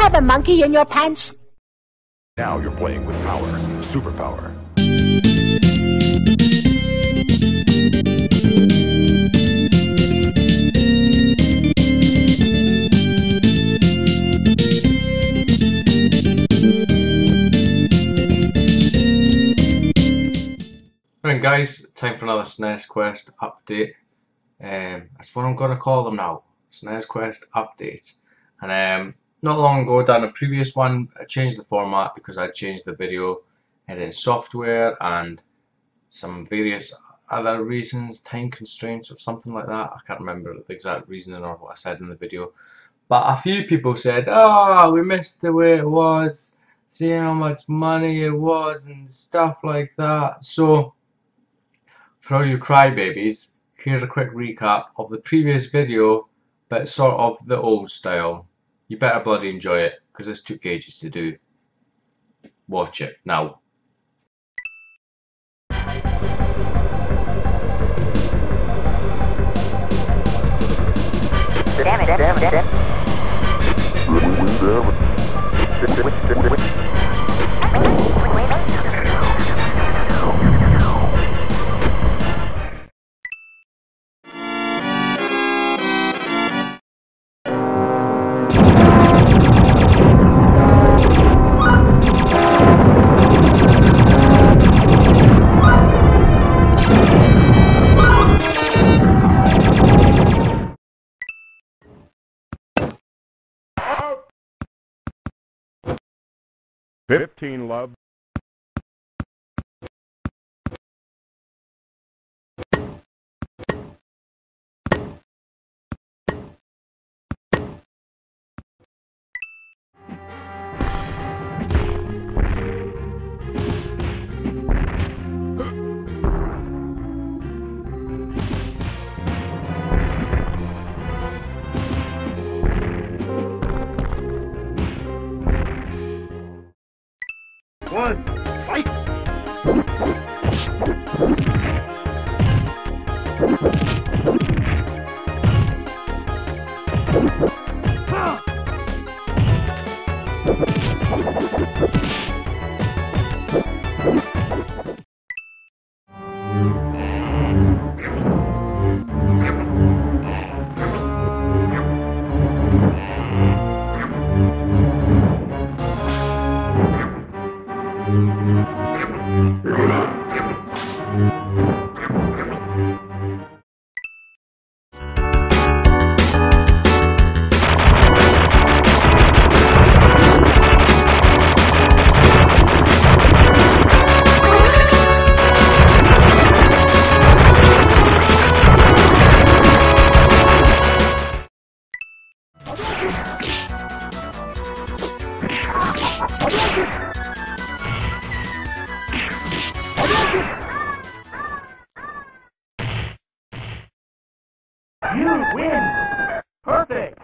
have a monkey in your pants? Now you're playing with power. Superpower. Right guys, time for another SNES Quest update. That's what I'm going to call them now. SNES Quest updates. And not long ago, done a previous one, I changed the format because I changed the video editing software and some various other reasons, time constraints or something like that. I can't remember the exact reasoning or what I said in the video. But a few people said, "Oh, we missed the way it was, see how much money it was and stuff like that." So for all you crybabies, here's a quick recap of the previous video, but sort of the old style. You better bloody enjoy it, because this took ages to do. Watch it now. Love. One, fight! You win! Perfect!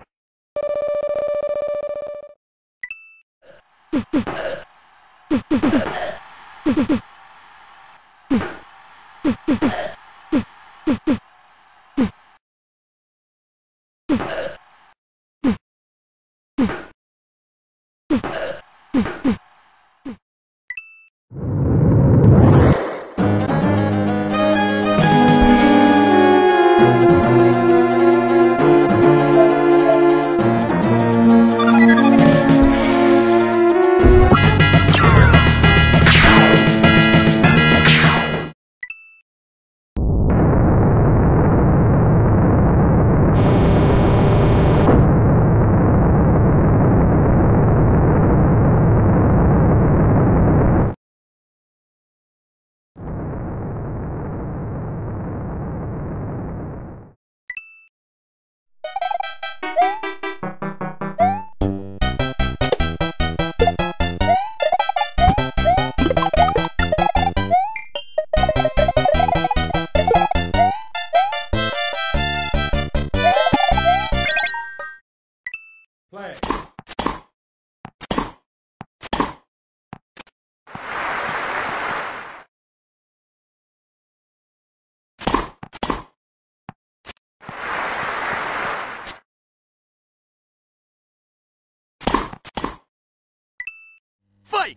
Fight!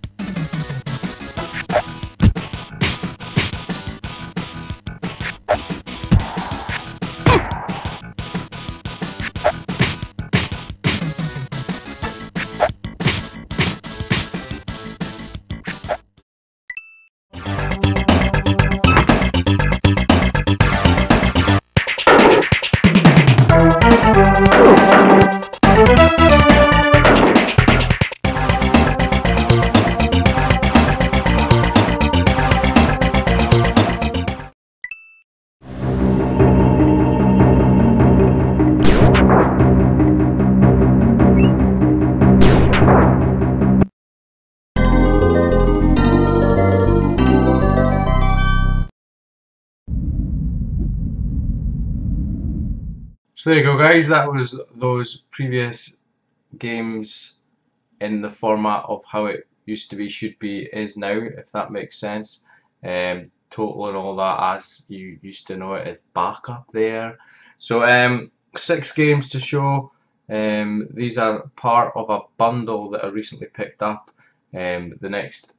So there you go, guys. That was those previous games in the format of how it used to be, should be, is now, if that makes sense. Total and all that, as you used to know it, is back up there. So 6 games to show. These are part of a bundle that I recently picked up. The next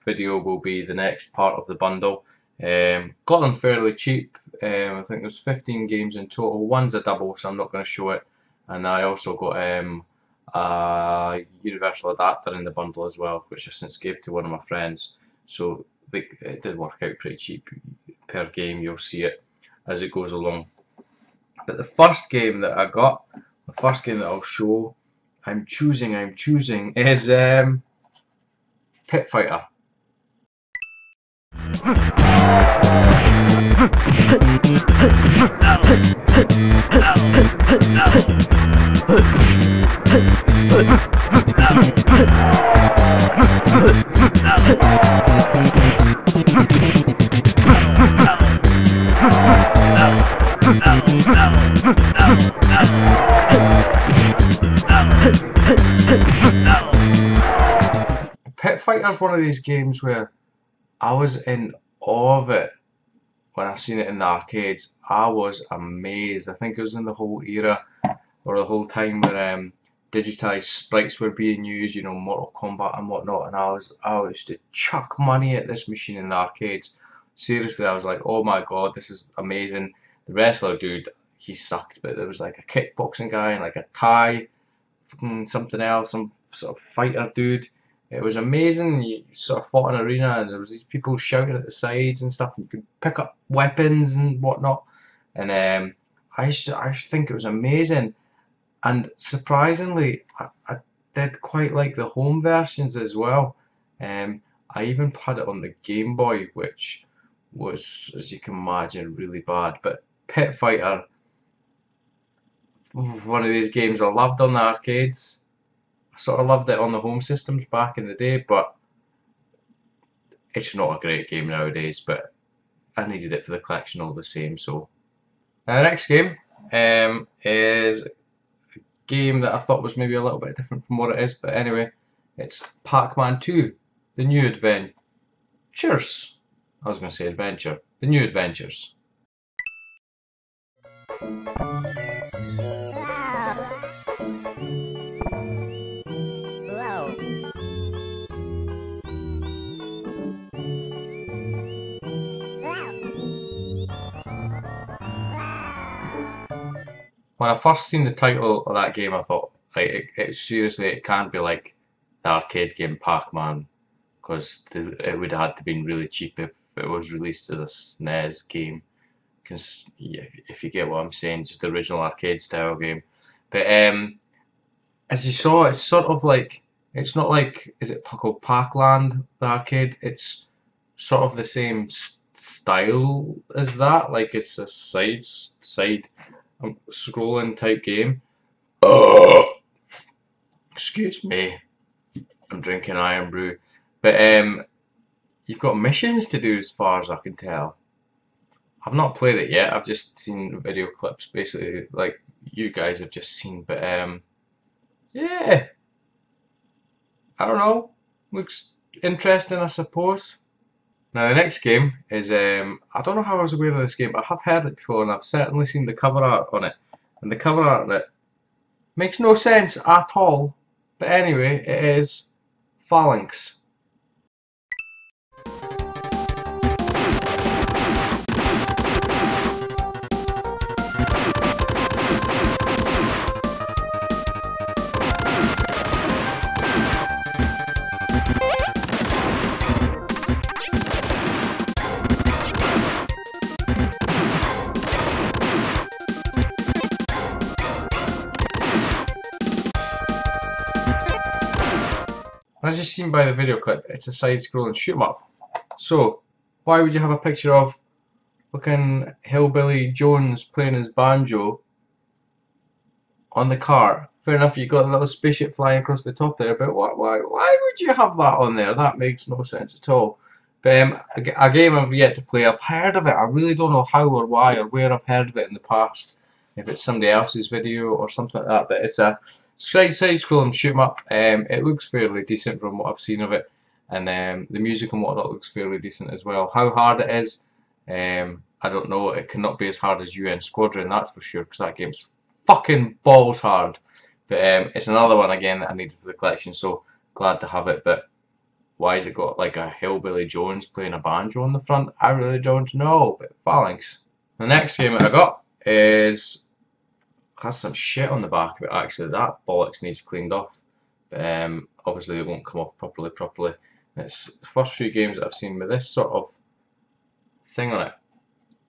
video will be the next part of the bundle. Got them fairly cheap. I think there's 15 games in total. One's a double, so I'm not going to show it. And I also got a universal adapter in the bundle as well, which I since gave to one of my friends. So it did work out pretty cheap per game. You'll see it as it goes along. But the first game that I got, the first game that I'll show, I'm choosing is Pit Fighter. Pit Fighter is one of these games where I was in awe of it when I seen it in the arcades. I was amazed. I think it was in the whole era, or the whole time where digitized sprites were being used, you know, Mortal Kombat and whatnot, and I used to chuck money at this machine in the arcades. Seriously, I was like, oh my god, this is amazing. The wrestler dude, he sucked, but there was like a kickboxing guy and like a Thai, something else, some sort of fighter dude. It was amazing. You sort of fought in an arena, and there was these people shouting at the sides and stuff, and you could pick up weapons and whatnot. And I used to think it was amazing. And surprisingly, I did quite like the home versions as well. I even had it on the Game Boy, which was, as you can imagine, really bad. But Pit Fighter, one of these games I loved on the arcades. I sort of loved it on the home systems back in the day, but it's not a great game nowadays, but I needed it for the collection all the same. So the next game is a game that I thought was maybe a little bit different from what it is, but anyway, it's Pac-Man 2, The New Adventures. I was going to say adventure. The New Adventures. When I first seen the title of that game, I thought, right, seriously, it can't be like the arcade game Pac-Man, because it would have had to been really cheap if it was released as a SNES game. Because if you get what I'm saying, just the original arcade style game. But as you saw, it's sort of like, it's not like, is it called Pac-Land, the arcade? It's sort of the same style as that, like it's a side scrolling type game. Excuse me, I'm drinking Iron Brew. But you've got missions to do as far as I can tell. I've not played it yet, I've just seen video clips, basically, like you guys have just seen. But yeah, I don't know, looks interesting, I suppose. Now the next game is, I don't know how I was aware of this game, but I have heard it before, and I've certainly seen the cover art on it. And the cover art on it makes no sense at all. But anyway, it is Phalanx. As you've seen by the video clip, it's a side-scrolling shoot-'em-up. So, why would you have a picture of fucking Hillbilly Jones playing his banjo on the car? Fair enough, you got a little spaceship flying across the top there, but why would you have that on there? That makes no sense at all. But a game I've yet to play, I've heard of it. I really don't know how or why or where I've heard of it in the past. If it's somebody else's video or something like that, but it's a side-scrolling shoot-'em-up. It looks fairly decent from what I've seen of it, and the music and whatnot looks fairly decent as well. How hard it is, I don't know. It cannot be as hard as UN Squadron, that's for sure, because that game's fucking balls hard. But it's another one again that I needed for the collection, so glad to have it. But why has it got like a Hillbilly Jones playing a banjo on the front? I really don't know. But Phalanx. The next game that I got has some shit on the back of it actually. That bollocks needs cleaned off. Obviously it won't come off properly. It's the first few games that I've seen with this sort of thing on it.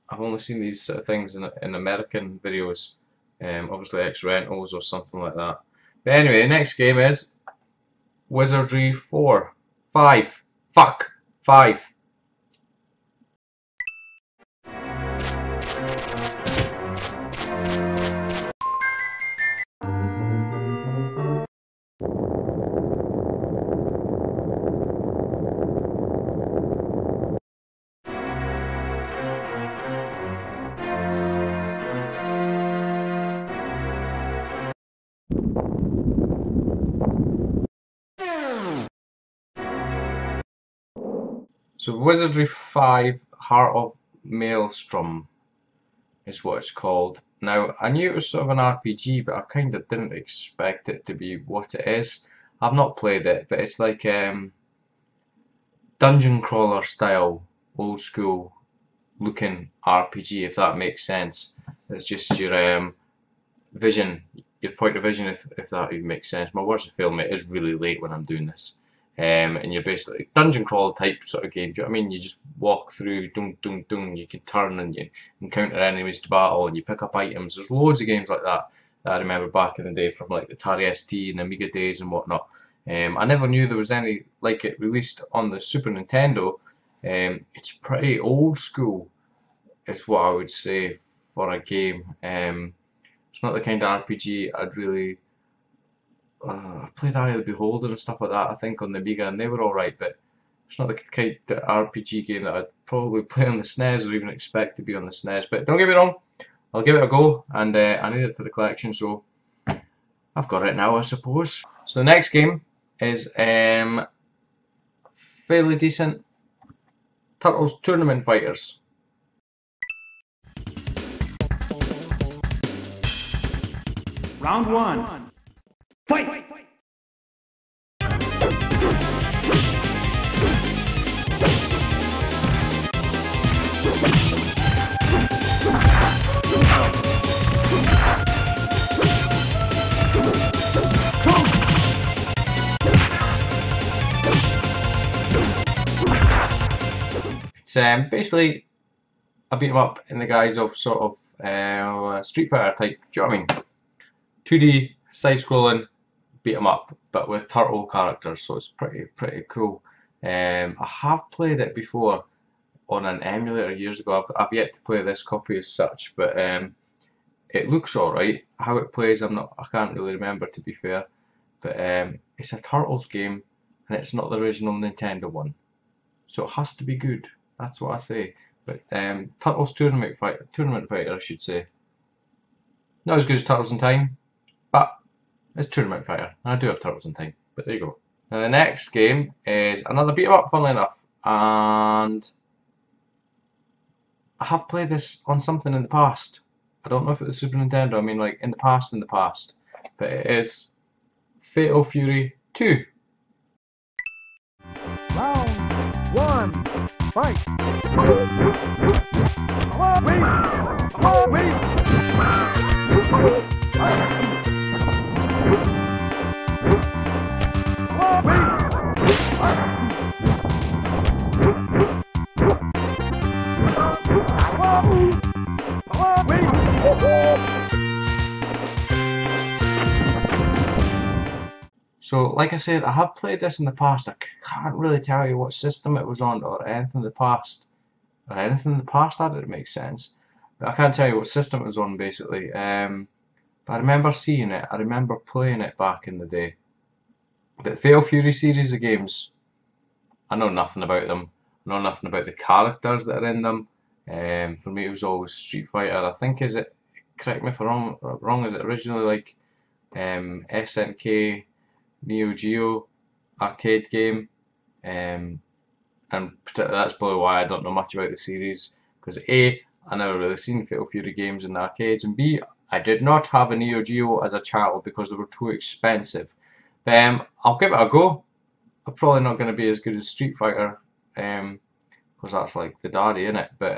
I've only seen these sort of things in American videos. Obviously X Rentals or something like that. But anyway, the next game is Wizardry 5. So Wizardry 5 Heart of Maelstrom is what it's called. Now, I knew it was sort of an RPG, but I kind of didn't expect it to be what it is. I've not played it, but it's like dungeon crawler style, old school looking RPG, if that makes sense. It's just your vision, your point of vision, if that even makes sense. My words are failing me. It is really late when I'm doing this. And you're basically dungeon crawler type sort of game. Do you know what I mean? You just walk through, dung dung dung. You can turn and you encounter enemies to battle, and you pick up items. There's loads of games like that I remember back in the day from like the Atari ST and Amiga days and whatnot. I never knew there was any like it released on the Super Nintendo. It's pretty old school, is what I would say for a game. It's not the kind of RPG I'd really. I played Eye of the Beholder and stuff like that, I think, on the Amiga, and they were alright, but it's not the kind of RPG game that I'd probably play on the SNES or even expect to be on the SNES. But don't get me wrong, I'll give it a go, and I need it for the collection, so I've got it now, I suppose. So the next game is fairly decent. Turtles Tournament Fighters. Round 1. Fight! It's basically a beat 'em up in the guise of sort of Street Fighter type. Do you know what I mean? 2D side-scrolling beat 'em up, but with turtle characters, so it's pretty cool. I have played it before on an emulator years ago. I've yet to play this copy as such, but it looks alright. How it plays, I can't really remember, to be fair. But it's a Turtles game, and it's not the original Nintendo one, so it has to be good. That's what I say. But Turtles Tournament Fighter, I should say. Not as good as Turtles in Time, but it's Tournament Fighter, and I do have Turtles in Time. But there you go. Now the next game is another beat 'em up, funnily enough, and I have played this on something in the past. I don't know if it was Super Nintendo. I mean, like in the past, but it is Fatal Fury 2. 1, fight! Wait! Wait! So, like I said, I have played this in the past. I can't really tell you what system it was on or anything in the past. Or anything in the past, that didn't make sense. But I can't tell you what system it was on, basically. But I remember seeing it. I remember playing it back in the day. But Fatal Fury series of games, I know nothing about them. I know nothing about the characters that are in them. For me, it was always Street Fighter. I think, is it, correct me if I'm wrong, is it originally like SNK Neo Geo arcade game? And that's probably why I don't know much about the series, because A, I never really seen Fatal Fury games in the arcades, and B, I did not have a Neo Geo as a child because they were too expensive. I'll give it a go. I'm probably not going to be as good as Street Fighter, because that's like the daddy, innit? But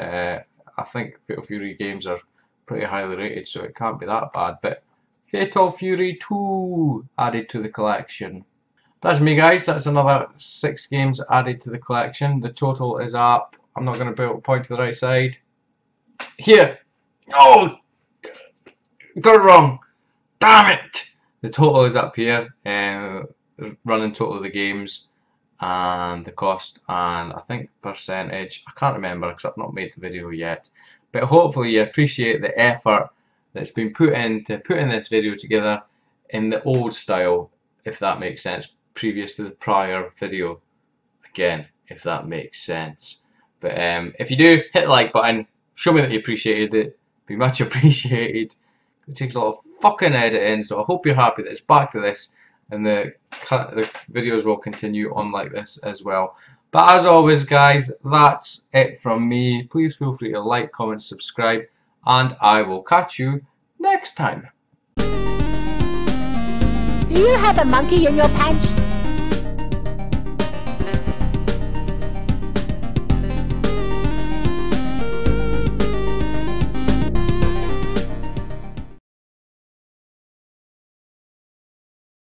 I think Fatal Fury games are pretty highly rated, so it can't be that bad. But Fatal Fury 2 added to the collection. That's me, guys. That's another 6 games added to the collection. The total is up. I'm not going to point to the right side. Here. Oh! Got it wrong. Damn it! The total is up here. Running total of the games and the cost and I think percentage. I can't remember because I've not made the video yet. But hopefully you appreciate the effort that's been put into putting this video together in the old style, if that makes sense, previous to the prior video, again, if that makes sense. But if you do, hit the like button, show me that you appreciated it, be much appreciated. It takes a lot of fucking editing, so I hope you're happy that it's back to this, and the videos will continue on like this as well. But as always, guys, that's it from me. Please feel free to like, comment, subscribe, and I will catch you next time. Do you have a monkey in your pants?